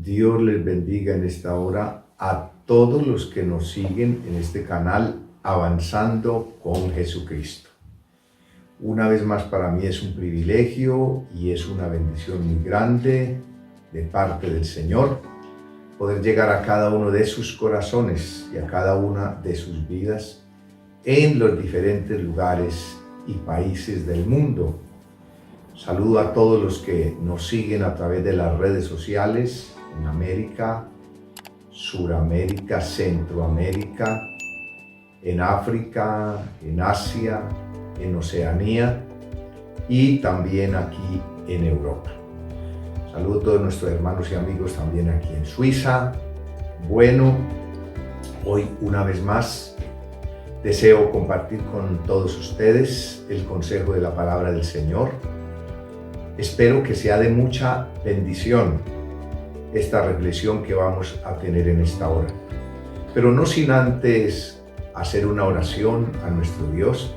Dios les bendiga en esta hora a todos los que nos siguen en este canal Avanzando con Jesucristo. Una vez más, para mí es un privilegio y es una bendición muy grande de parte del Señor poder llegar a cada uno de sus corazones y a cada una de sus vidas en los diferentes lugares y países del mundo. Saludo a todos los que nos siguen a través de las redes sociales en América, Suramérica, Centroamérica, en África, en Asia, en Oceanía y también aquí en Europa. Saludo a todos nuestros hermanos y amigos también aquí en Suiza. Bueno, hoy una vez más deseo compartir con todos ustedes el consejo de la palabra del Señor. Espero que sea de mucha bendición esta reflexión que vamos a tener en esta hora. Pero no sin antes hacer una oración a nuestro Dios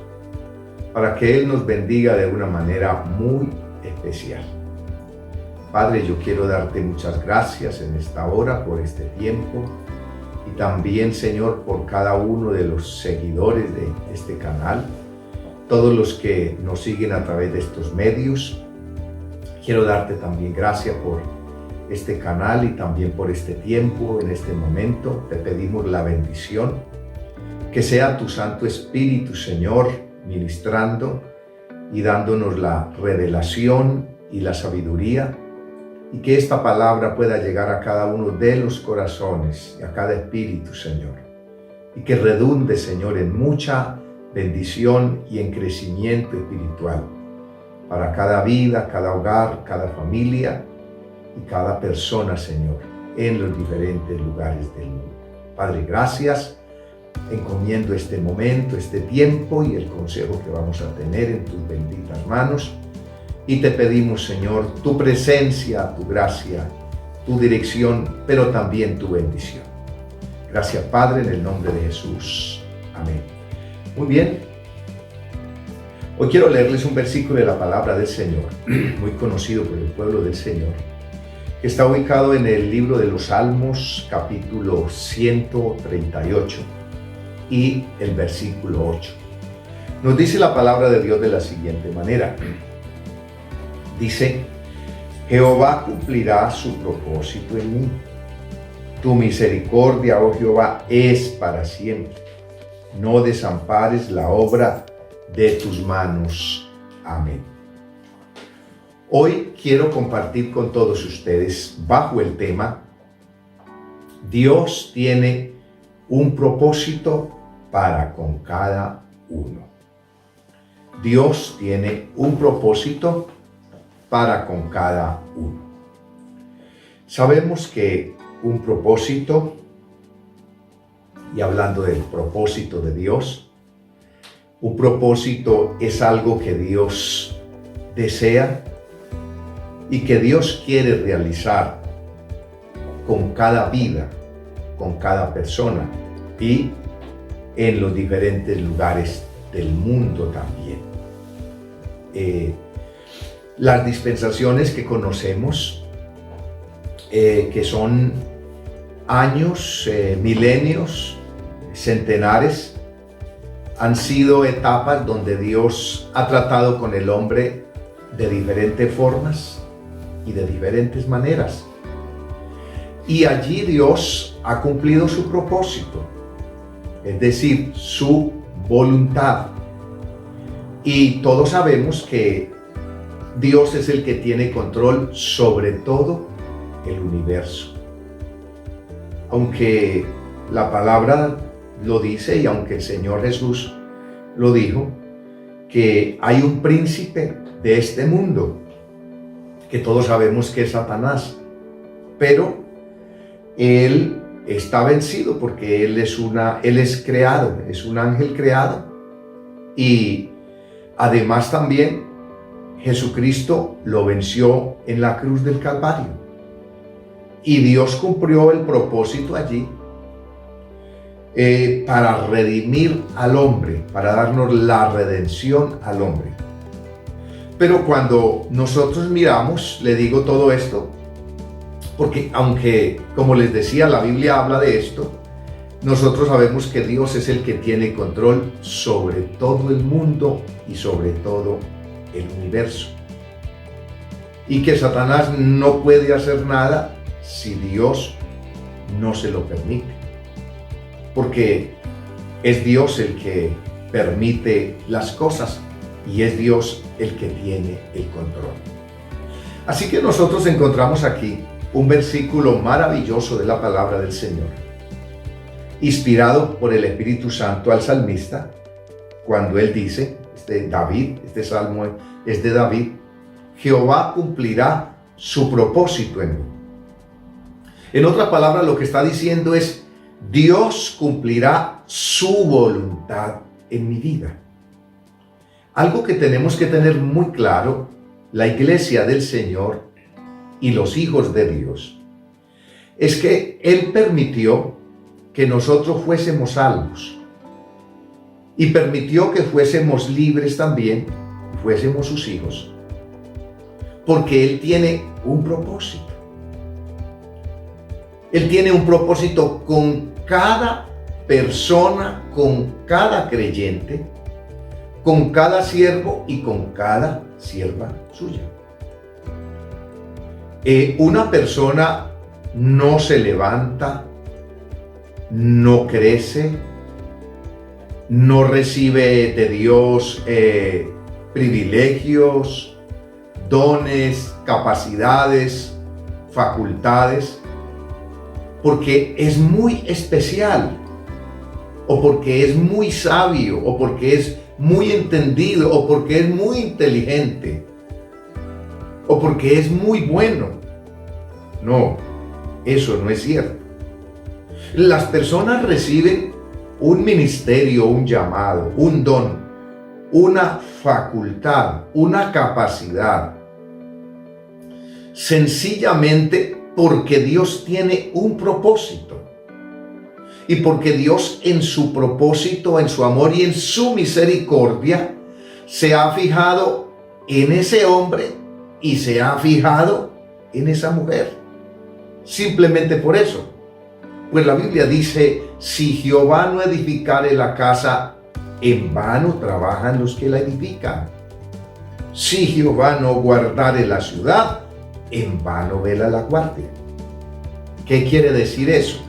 para que Él nos bendiga de una manera muy especial. Padre, yo quiero darte muchas gracias en esta hora por este tiempo y también, Señor, por cada uno de los seguidores de este canal, todos los que nos siguen a través de estos medios. Quiero darte también gracias por este canal y también por este tiempo, en este momento. Te pedimos la bendición, que sea tu Santo Espíritu, Señor, ministrando y dándonos la revelación y la sabiduría, y que esta palabra pueda llegar a cada uno de los corazones y a cada espíritu, Señor, y que redunde, Señor, en mucha bendición y en crecimiento espiritual para cada vida, cada hogar, cada familia y cada persona, Señor, en los diferentes lugares del mundo. Padre, gracias. Encomiendo este momento, este tiempo y el consejo que vamos a tener en tus benditas manos. Y te pedimos, Señor, tu presencia, tu gracia, tu dirección, pero también tu bendición. Gracias, Padre, en el nombre de Jesús. Amén. Muy bien. Hoy quiero leerles un versículo de la palabra del Señor, muy conocido por el pueblo del Señor, que está ubicado en el libro de los Salmos, capítulo 138 y el versículo 8. Nos dice la palabra de Dios de la siguiente manera. Dice: Jehová cumplirá su propósito en mí. Tu misericordia, oh Jehová, es para siempre. No desampares la obra de tus manos. Amén. Hoy quiero compartir con todos ustedes bajo el tema: Dios tiene un propósito para con cada uno. Dios tiene un propósito para con cada uno. Sabemos que un propósito, y hablando del propósito de Dios, un propósito es algo que Dios desea y que Dios quiere realizar con cada vida, con cada persona y en los diferentes lugares del mundo también. Las dispensaciones que conocemos, que son años, milenios, centenares, han sido etapas donde Dios ha tratado con el hombre de diferentes formas y de diferentes maneras. Y allí Dios ha cumplido su propósito, es decir, su voluntad. Y todos sabemos que Dios es el que tiene control sobre todo el universo. Aunque la palabra lo dice y aunque el Señor Jesús lo dijo, que hay un príncipe de este mundo, que todos sabemos que es Satanás, pero él está vencido porque él es creado, es un ángel creado, y además también Jesucristo lo venció en la cruz del Calvario, y Dios cumplió el propósito allí para redimir al hombre, para darnos la redención al hombre. Pero cuando nosotros miramos, le digo todo esto, Porque aunque, como les decía, la Biblia habla de esto, nosotros sabemos que Dios es el que tiene control sobre todo el mundo y sobre todo el universo. Y que Satanás no puede hacer nada si Dios no se lo permite. Porque es Dios el que permite las cosas y es Dios el que tiene el control. Así que nosotros encontramos aquí un versículo maravilloso de la palabra del Señor, inspirado por el Espíritu Santo al salmista, cuando él dice, este salmo es de David: Jehová cumplirá su propósito en mí. En otras palabras, lo que está diciendo es: Dios cumplirá su voluntad en mi vida. Algo que tenemos que tener muy claro, la iglesia del Señor y los hijos de Dios, es que Él permitió que nosotros fuésemos salvos y permitió que fuésemos libres también, fuésemos sus hijos, porque Él tiene un propósito. Él tiene un propósito con cada persona, con cada creyente, con cada siervo y con cada sierva suya. Una persona no se levanta, no crece, no recibe de Dios privilegios, dones, capacidades, facultades, porque es muy especial, o porque es muy sabio, o porque es muy entendido, o porque es muy inteligente, o porque es muy bueno. No, eso no es cierto. Las personas reciben un ministerio, un llamado, un don, una facultad, una capacidad, sencillamente porque Dios tiene un propósito. Y porque Dios, en su propósito, en su amor y en su misericordia, se ha fijado en ese hombre y se ha fijado en esa mujer. Simplemente por eso. Pues la Biblia dice: si Jehová no edificare la casa, en vano trabajan los que la edifican. Si Jehová no guardare la ciudad, en vano vela la guardia. ¿Qué quiere decir eso?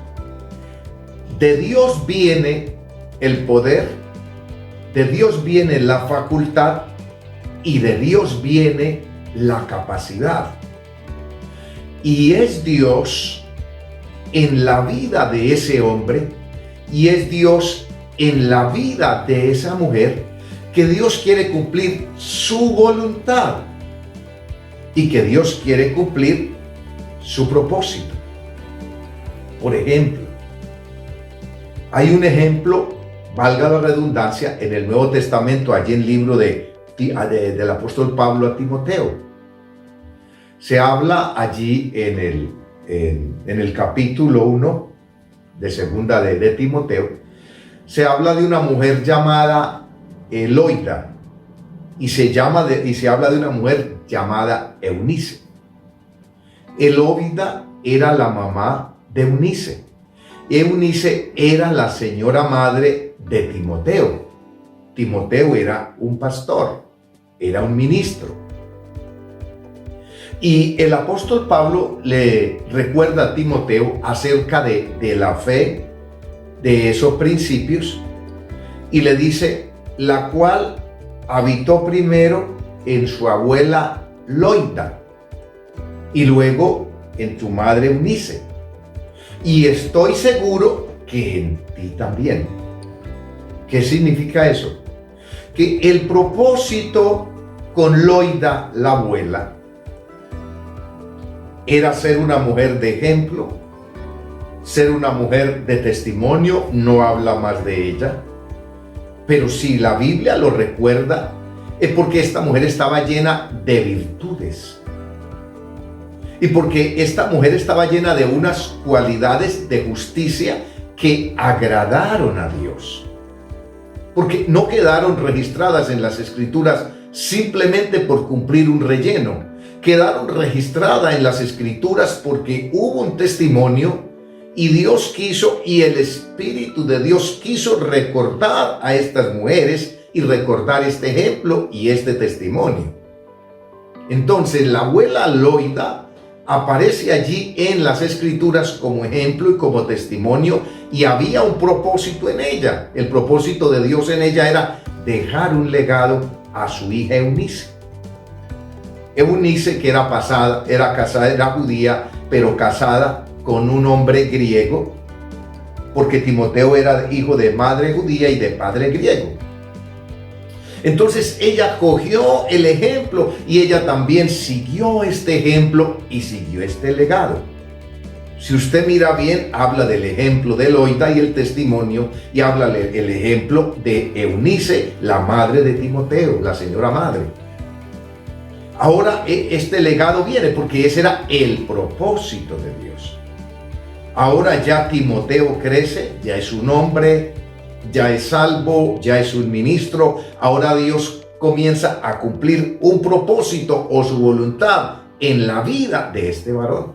De Dios viene el poder, de Dios viene la facultad y de Dios viene la capacidad. Y es Dios en la vida de ese hombre y es Dios en la vida de esa mujer, que Dios quiere cumplir su voluntad y que Dios quiere cumplir su propósito. Por ejemplo, hay un ejemplo, valga la redundancia, en el Nuevo Testamento, allí en el libro del apóstol Pablo a Timoteo. Se habla allí en el capítulo 1 de segunda de Timoteo, se habla de una mujer llamada Loida y se habla de una mujer llamada Eunice. Loida era la mamá de Eunice. Eunice era la señora madre de Timoteo. Timoteo era un pastor, era un ministro. Y el apóstol Pablo le recuerda a Timoteo acerca de la fe, de esos principios, y le dice: la cual habitó primero en su abuela Loida y luego en tu madre Eunice. Y estoy seguro que en ti también. ¿Qué significa eso? Que el propósito con Loida, la abuela, era ser una mujer de ejemplo, ser una mujer de testimonio. No habla más de ella, pero si la Biblia lo recuerda, es porque esta mujer estaba llena de virtudes. Y porque esta mujer estaba llena de unas cualidades de justicia que agradaron a Dios. Porque no quedaron registradas en las Escrituras simplemente por cumplir un relleno, quedaron registradas en las Escrituras porque hubo un testimonio y Dios quiso, y el Espíritu de Dios quiso recordar a estas mujeres y recordar este ejemplo y este testimonio. Entonces la abuela Loida aparece allí en las Escrituras como ejemplo y como testimonio, y había un propósito en ella. El propósito de Dios en ella era dejar un legado a su hija Eunice. Eunice, que era casada, era judía, pero casada con un hombre griego, porque Timoteo era hijo de madre judía y de padre griego. Entonces ella cogió el ejemplo y ella también siguió este ejemplo y siguió este legado. Si usted mira bien, habla del ejemplo de Loida y el testimonio, y habla el ejemplo de Eunice, la madre de Timoteo, la señora madre. Ahora este legado viene porque ese era el propósito de Dios. Ahora ya Timoteo crece, ya es un hombre, ya es salvo, ya es un ministro. Ahora Dios comienza a cumplir un propósito o su voluntad en la vida de este varón.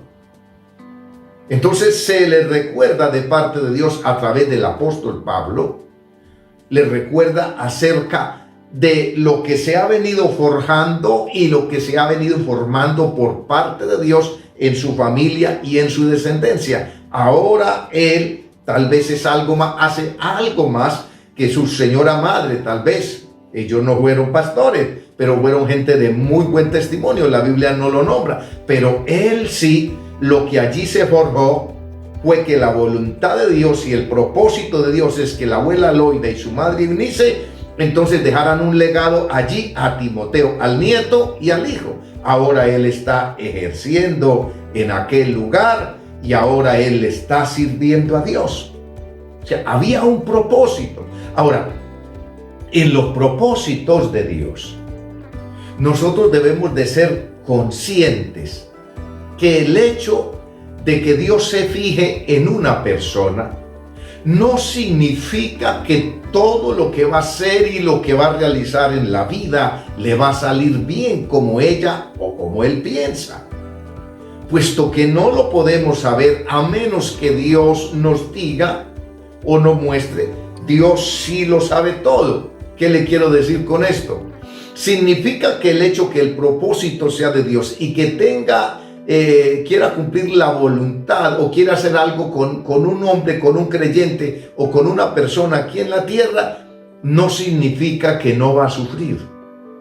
Entonces se le recuerda de parte de Dios a través del apóstol Pablo, le recuerda acerca de lo que se ha venido forjando y lo que se ha venido formando por parte de Dios en su familia y en su descendencia. Ahora él tal vez es algo más, hace algo más que su señora madre. Tal vez ellos no fueron pastores, pero fueron gente de muy buen testimonio. La Biblia no lo nombra, pero él sí. Lo que allí se forjó fue que la voluntad de Dios y el propósito de Dios es que la abuela Loida y su madre Eunice entonces dejaran un legado allí a Timoteo, al nieto y al hijo. Ahora él está ejerciendo en aquel lugar y ahora él está sirviendo a Dios. O sea, había un propósito. Ahora, en los propósitos de Dios, nosotros debemos de ser conscientes que el hecho de que Dios se fije en una persona no significa que todo lo que va a hacer y lo que va a realizar en la vida le va a salir bien como ella o como él piensa, puesto que no lo podemos saber a menos que Dios nos diga o nos muestre. Dios sí lo sabe todo. ¿Qué le quiero decir con esto? Significa que el hecho que el propósito sea de Dios y que quiera cumplir la voluntad o quiera hacer algo con un hombre, con un creyente o con una persona aquí en la tierra, no significa que no va a sufrir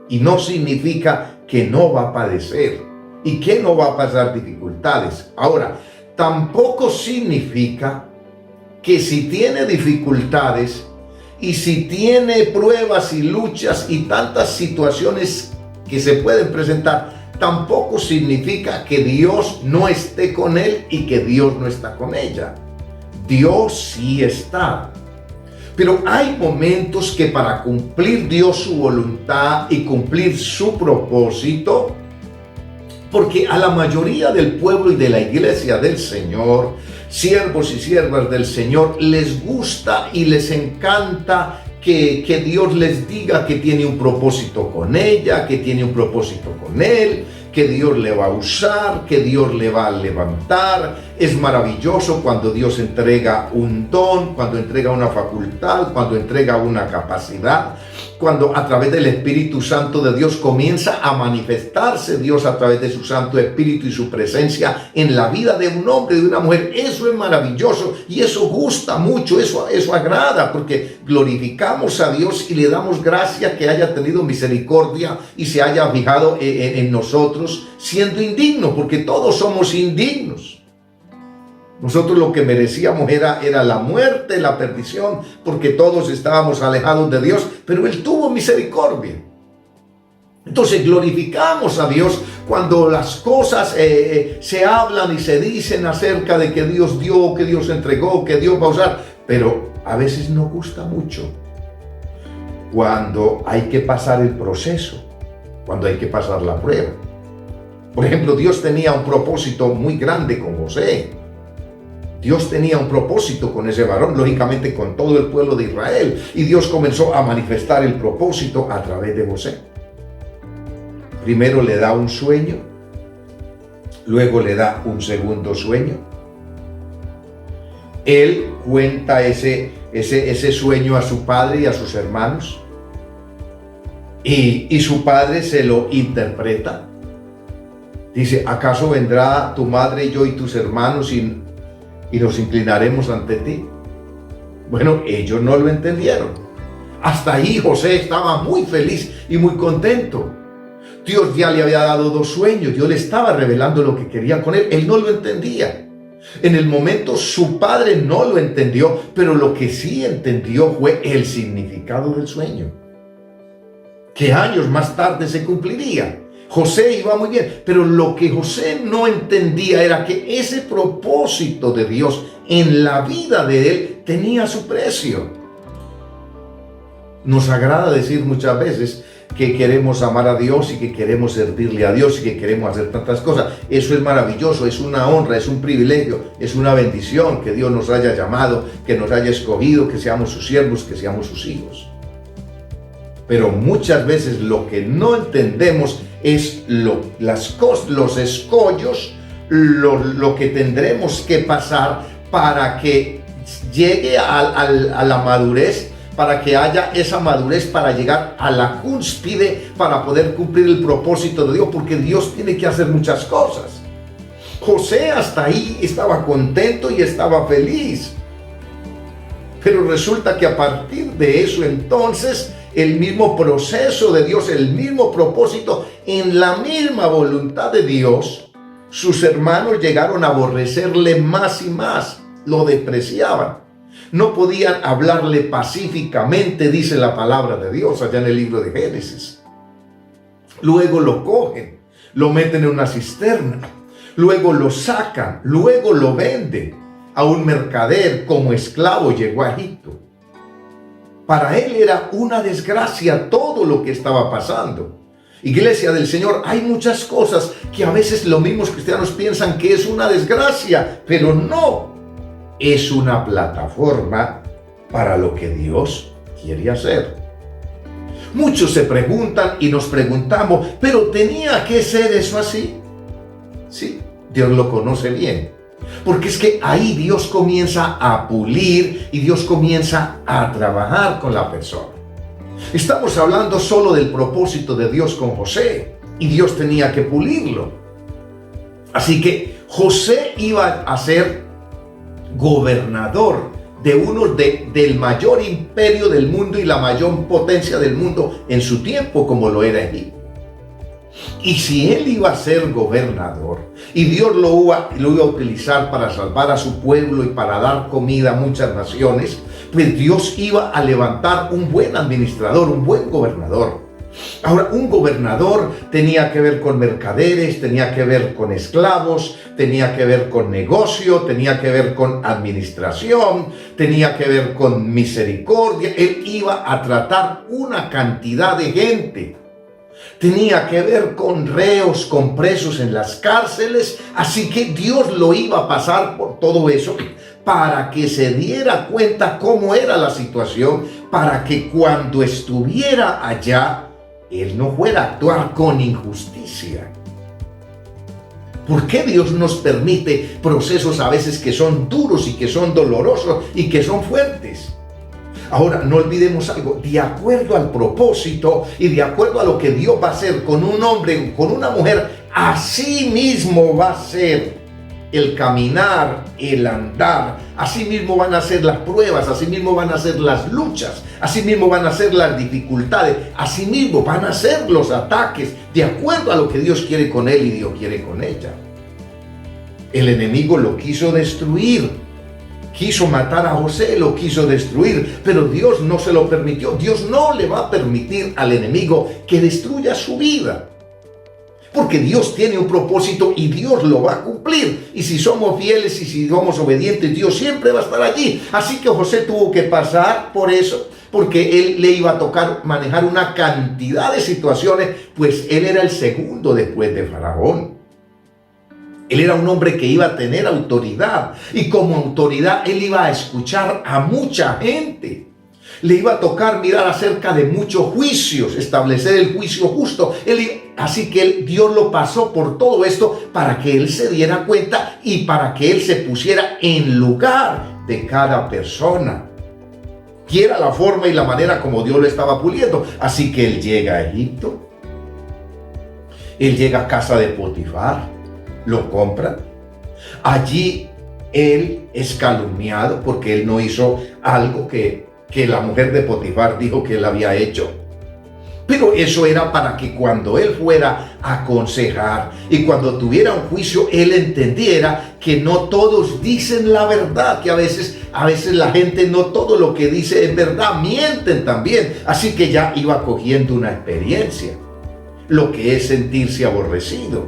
y no significa que no va a padecer y que no va a pasar dificultades. Ahora, tampoco significa que si tiene dificultades y si tiene pruebas y luchas y tantas situaciones que se pueden presentar, tampoco significa que Dios no esté con él y que Dios no está con ella. Dios sí está. Pero hay momentos que para cumplir Dios su voluntad y cumplir su propósito, porque a la mayoría del pueblo y de la iglesia del Señor, siervos y siervas del Señor, les gusta y les encanta que Dios les diga que tiene un propósito con ella, que tiene un propósito con él, que Dios le va a usar, que Dios le va a levantar. Es maravilloso cuando Dios entrega un don, cuando entrega una facultad, cuando entrega una capacidad, cuando a través del Espíritu Santo de Dios comienza a manifestarse Dios a través de su Santo Espíritu y su presencia en la vida de un hombre y de una mujer. Eso es maravilloso y eso gusta mucho, eso agrada, porque glorificamos a Dios y le damos gracias que haya tenido misericordia y se haya fijado en nosotros, siendo indignos, porque todos somos indignos. Nosotros lo que merecíamos era la muerte, la perdición, porque todos estábamos alejados de Dios, pero Él tuvo misericordia. Entonces glorificamos a Dios cuando las cosas se hablan y se dicen acerca de que Dios dio, que Dios entregó, que Dios va a usar, pero a veces nos gusta mucho cuando hay que pasar el proceso, cuando hay que pasar la prueba. Por ejemplo, Dios tenía un propósito muy grande con José. Dios tenía un propósito con ese varón, lógicamente con todo el pueblo de Israel, y Dios comenzó a manifestar el propósito a través de José. Primero le da un sueño Luego le da un segundo sueño. Él cuenta ese sueño a su padre y a sus hermanos. Y su padre se lo interpreta. Dice: ¿acaso vendrá tu madre, yo y tus hermanos y nos inclinaremos ante ti? Bueno, ellos no lo entendieron. Hasta ahí José estaba muy feliz y muy contento. Dios ya le había dado 2 sueños. Dios le estaba revelando lo que quería con él. Él no lo entendía. En el momento su padre no lo entendió, pero lo que sí entendió fue el significado del sueño, que años más tarde se cumpliría. José iba muy bien, pero lo que José no entendía era que ese propósito de Dios en la vida de él tenía su precio. Nos agrada decir muchas veces que queremos amar a Dios y que queremos servirle a Dios y que queremos hacer tantas cosas. Eso es maravilloso, es una honra, es un privilegio, es una bendición que Dios nos haya llamado, que nos haya escogido, que seamos sus siervos, que seamos sus hijos. Pero muchas veces lo que no entendemos es los escollos, lo que tendremos que pasar para que llegue a la madurez, para que haya esa madurez, para llegar a la cúspide, para poder cumplir el propósito de Dios, porque Dios tiene que hacer muchas cosas. José hasta ahí estaba contento y estaba feliz, pero resulta que a partir de eso entonces el mismo proceso de Dios, el mismo propósito, en la misma voluntad de Dios, sus hermanos llegaron a aborrecerle más y más, lo despreciaban. No podían hablarle pacíficamente, dice la palabra de Dios allá en el libro de Génesis. Luego lo cogen, lo meten en una cisterna, luego lo sacan, luego lo venden a un mercader como esclavo, llegó a Egipto. Para él era una desgracia todo lo que estaba pasando. Iglesia del Señor, hay muchas cosas que a veces los mismos cristianos piensan que es una desgracia, pero no. Es una plataforma para lo que Dios quiere hacer. Muchos se preguntan y nos preguntamos, ¿pero tenía que ser eso así? Sí, Dios lo conoce bien. Porque es que ahí Dios comienza a pulir y Dios comienza a trabajar con la persona. Estamos hablando solo del propósito de Dios con José y Dios tenía que pulirlo. Así que José iba a ser gobernador del mayor imperio del mundo y la mayor potencia del mundo en su tiempo, como lo era Egipto. Y si él iba a ser gobernador y Dios lo iba a utilizar para salvar a su pueblo y para dar comida a muchas naciones, pues Dios iba a levantar un buen administrador, un buen gobernador. Ahora, un gobernador tenía que ver con mercaderes, tenía que ver con esclavos, tenía que ver con negocio, tenía que ver con administración, tenía que ver con misericordia. Él iba a tratar una cantidad de gente. Tenía que ver con reos, con presos en las cárceles. Así que Dios lo iba a pasar por todo eso para que se diera cuenta cómo era la situación, para que cuando estuviera allá, Él no fuera a actuar con injusticia. ¿Por qué Dios nos permite procesos a veces que son duros y que son dolorosos y que son fuertes? Ahora, no olvidemos algo, de acuerdo al propósito y de acuerdo a lo que Dios va a hacer con un hombre, con una mujer, así mismo va a ser el caminar, el andar, así mismo van a ser las pruebas, así mismo van a ser las luchas, así mismo van a ser las dificultades, así mismo van a ser los ataques, de acuerdo a lo que Dios quiere con él y Dios quiere con ella. El enemigo lo quiso destruir, quiso matar a José, lo quiso destruir, pero Dios no se lo permitió. Dios no le va a permitir al enemigo que destruya su vida. Porque Dios tiene un propósito y Dios lo va a cumplir. Y si somos fieles y si somos obedientes, Dios siempre va a estar allí. Así que José tuvo que pasar por eso, porque él le iba a tocar manejar una cantidad de situaciones, pues él era el segundo después de Faraón. Él era un hombre que iba a tener autoridad y como autoridad él iba a escuchar a mucha gente. Le iba a tocar mirar acerca de muchos juicios, establecer el juicio justo. Así que Dios lo pasó por todo esto para que él se diera cuenta y para que él se pusiera en lugar de cada persona. Y era la forma y la manera como Dios lo estaba puliendo. Así que él llega a Egipto. Él llega a casa de Potifar. Lo compran. Allí él es calumniado porque él no hizo algo que la mujer de Potifar dijo que él había hecho. Pero eso era para que cuando él fuera a aconsejar y cuando tuviera un juicio, él entendiera que no todos dicen la verdad, que a veces la gente no todo lo que dice es verdad, mienten también. Así que ya iba cogiendo una experiencia, lo que es sentirse aborrecido,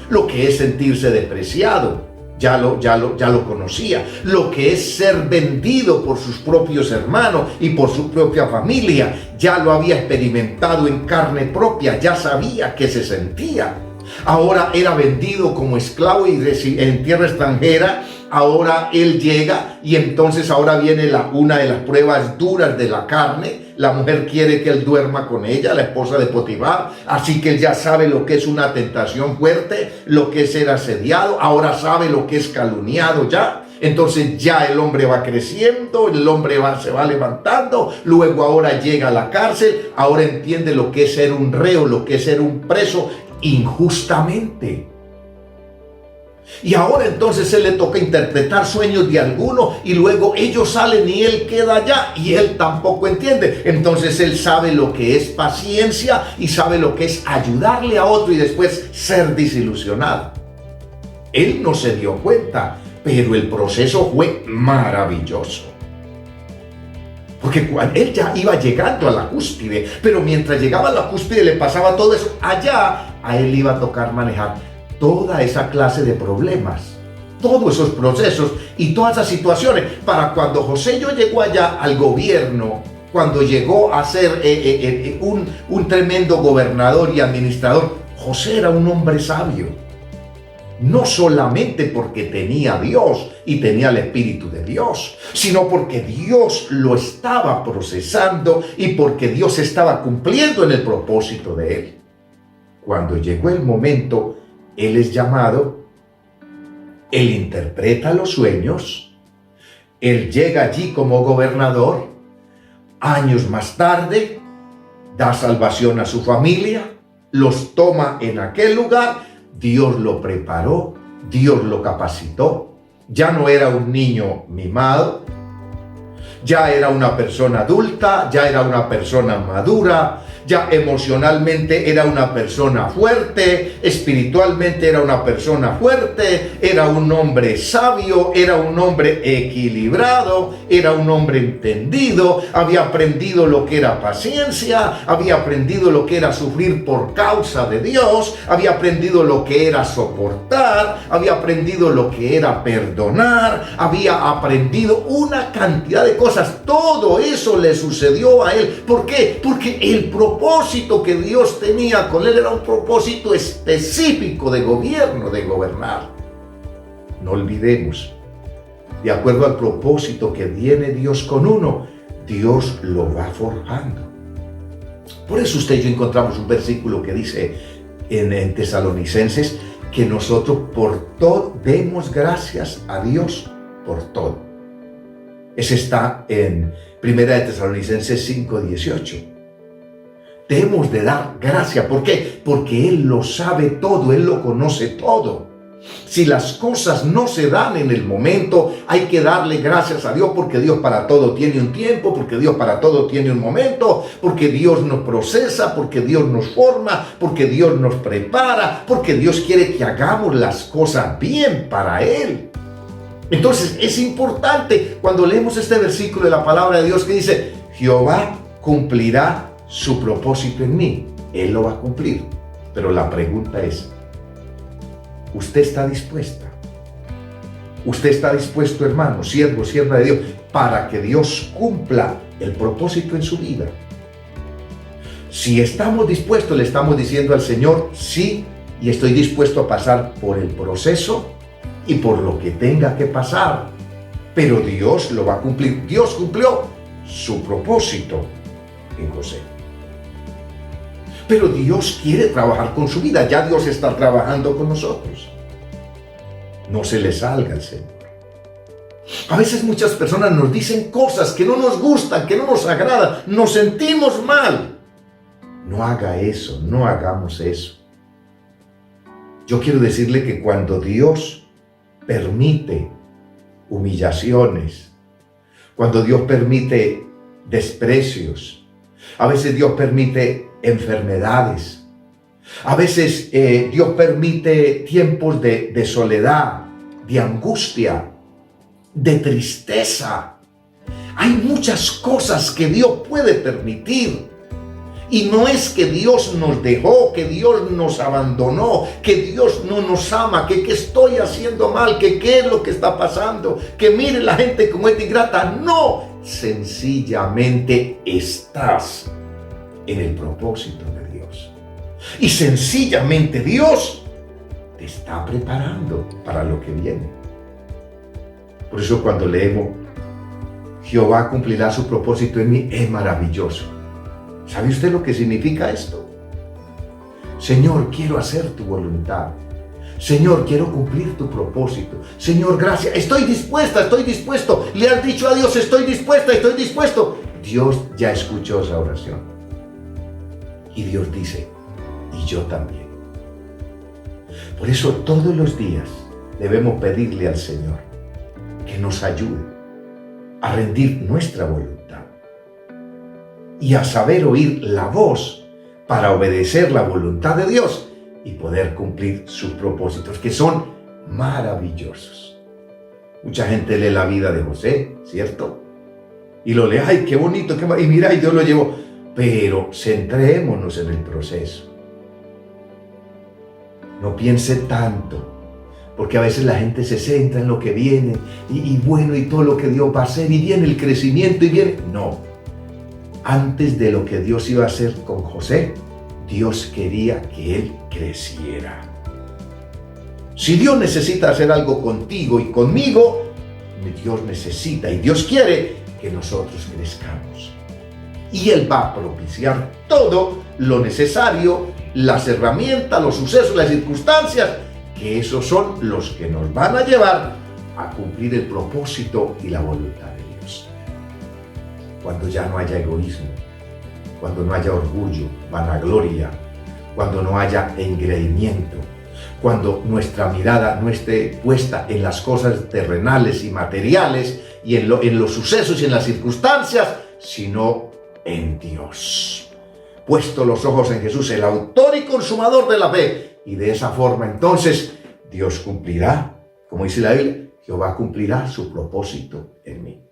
lo que es sentirse despreciado. Ya lo conocía, lo que es ser vendido por sus propios hermanos y por su propia familia, ya lo había experimentado en carne propia, ya sabía que se sentía. Ahora era vendido como esclavo y en tierra extranjera. Ahora él llega y entonces ahora viene una de las pruebas duras de la carne. La mujer quiere que él duerma con ella, la esposa de Potifar. Así que él ya sabe lo que es una tentación fuerte, lo que es ser asediado. Ahora sabe lo que es calumniado ya. Entonces ya el hombre va creciendo, el hombre se va levantando. Luego ahora llega a la cárcel. Ahora entiende lo que es ser un reo, lo que es ser un preso injustamente. Y ahora entonces él le toca interpretar sueños de alguno y luego ellos salen y él queda allá y él tampoco entiende. Entonces él sabe lo que es paciencia y sabe lo que es ayudarle a otro y después ser desilusionado. Él no se dio cuenta, pero el proceso fue maravilloso. Porque cuando él ya iba llegando a la cúspide, pero mientras llegaba a la cúspide le pasaba todo eso, allá a él iba a tocar manejar toda esa clase de problemas, todos esos procesos y todas esas situaciones, para cuando José llegó allá al gobierno, cuando llegó a ser un tremendo gobernador y administrador, José era un hombre sabio, no solamente porque tenía a Dios y tenía el Espíritu de Dios, sino porque Dios lo estaba procesando y porque Dios estaba cumpliendo en el propósito de él. Cuando llegó el momento, él es llamado, él interpreta los sueños, él llega allí como gobernador, años más tarde, da salvación a su familia, los toma en aquel lugar, Dios lo preparó, Dios lo capacitó, ya no era un niño mimado, ya era una persona adulta, ya era una persona madura, ya emocionalmente era una persona fuerte, espiritualmente era una persona fuerte, era un hombre sabio, era un hombre equilibrado, era un hombre entendido, había aprendido lo que era paciencia, había aprendido lo que era sufrir por causa de Dios, había aprendido lo que era soportar, había aprendido lo que era perdonar, había aprendido una cantidad de cosas. Todo eso le sucedió a él. ¿Por qué? Porque el propósito que Dios tenía con él era un propósito específico de gobierno, de gobernar. No olvidemos, de acuerdo al propósito que tiene Dios con uno, Dios lo va forjando. Por eso usted y yo encontramos un versículo que dice en Tesalonicenses que nosotros por todo demos gracias a Dios por todo. Ese está en 1 Tesalonicenses 5:18. Debemos de dar gracias. ¿Por qué? Porque Él lo sabe todo, Él lo conoce todo. Si las cosas no se dan en el momento, hay que darle gracias a Dios, porque Dios para todo tiene un tiempo, porque Dios para todo tiene un momento, porque Dios nos procesa, porque Dios nos forma, porque Dios nos prepara, porque Dios quiere que hagamos las cosas bien para Él. Entonces es importante cuando leemos este versículo de la palabra de Dios que dice: Jehová cumplirá su propósito en mí. Él lo va a cumplir. Pero la pregunta es, ¿usted está dispuesta? ¿Usted está dispuesto, hermano, siervo, sierva de Dios, para que Dios cumpla el propósito en su vida? Si estamos dispuestos, le estamos diciendo al Señor: sí, y estoy dispuesto a pasar por el proceso y por lo que tenga que pasar, pero Dios lo va a cumplir. Dios cumplió su propósito en José. Pero Dios quiere trabajar con su vida. Ya Dios está trabajando con nosotros. No se le salga al Señor. A veces muchas personas nos dicen cosas que no nos gustan, que no nos agradan. Nos sentimos mal. No haga eso, no hagamos eso. Yo quiero decirle que cuando Dios permite humillaciones, cuando Dios permite desprecios, a veces Dios permite enfermedades, a veces Dios permite tiempos de soledad, de angustia, de tristeza. Hay muchas cosas que Dios puede permitir. Y no es que Dios nos dejó, que Dios nos abandonó, que Dios no nos ama, que estoy haciendo mal, que qué es lo que está pasando, que mire la gente como es ingrata. No, sencillamente estás en el propósito de Dios. Y sencillamente Dios te está preparando para lo que viene. Por eso cuando leemos, Jehová cumplirá su propósito en mí, es maravilloso. ¿Sabe usted lo que significa esto? Señor, quiero hacer tu voluntad. Señor, quiero cumplir tu propósito. Señor, gracias. Estoy dispuesta, estoy dispuesto. Le has dicho a Dios, estoy dispuesta, estoy dispuesto. Dios ya escuchó esa oración. Y Dios dice, y yo también. Por eso todos los días debemos pedirle al Señor que nos ayude a rendir nuestra voluntad y a saber oír la voz para obedecer la voluntad de Dios y poder cumplir sus propósitos, que son maravillosos. Mucha gente lee la vida de José, ¿cierto? Y lo lee, ¡ay, qué bonito! Y mira, y Dios lo llevó. Pero centrémonos en el proceso. No piense tanto, porque a veces la gente se centra en lo que viene, y bueno, y todo lo que Dios va a hacer, y viene el crecimiento, y viene... No. Antes de lo que Dios iba a hacer con José, Dios quería que él creciera. Si Dios necesita hacer algo contigo y conmigo, Dios necesita y Dios quiere que nosotros crezcamos. Y Él va a propiciar todo lo necesario, las herramientas, los sucesos, las circunstancias, que esos son los que nos van a llevar a cumplir el propósito y la voluntad de Dios. Cuando ya no haya egoísmo, cuando no haya orgullo, vanagloria, cuando no haya engreimiento, cuando nuestra mirada no esté puesta en las cosas terrenales y materiales y en los sucesos y en las circunstancias, sino en Dios. Puesto los ojos en Jesús, el autor y consumador de la fe. Y de esa forma entonces Dios cumplirá, como dice la Biblia, Jehová cumplirá su propósito en mí.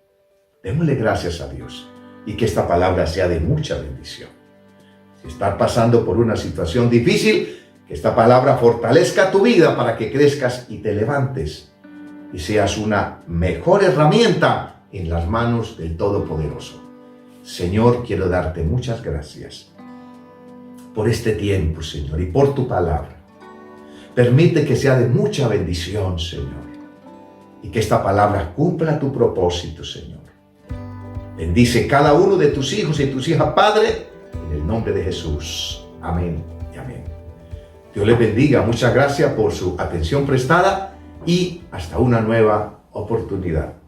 Démosle gracias a Dios y que esta palabra sea de mucha bendición. Si estás pasando por una situación difícil, que esta palabra fortalezca tu vida para que crezcas y te levantes y seas una mejor herramienta en las manos del Todopoderoso. Señor, quiero darte muchas gracias por este tiempo, Señor, y por tu palabra. Permite que sea de mucha bendición, Señor, y que esta palabra cumpla tu propósito, Señor. Bendice cada uno de tus hijos y tus hijas, Padre, en el nombre de Jesús. Amén y amén. Dios les bendiga. Muchas gracias por su atención prestada y hasta una nueva oportunidad.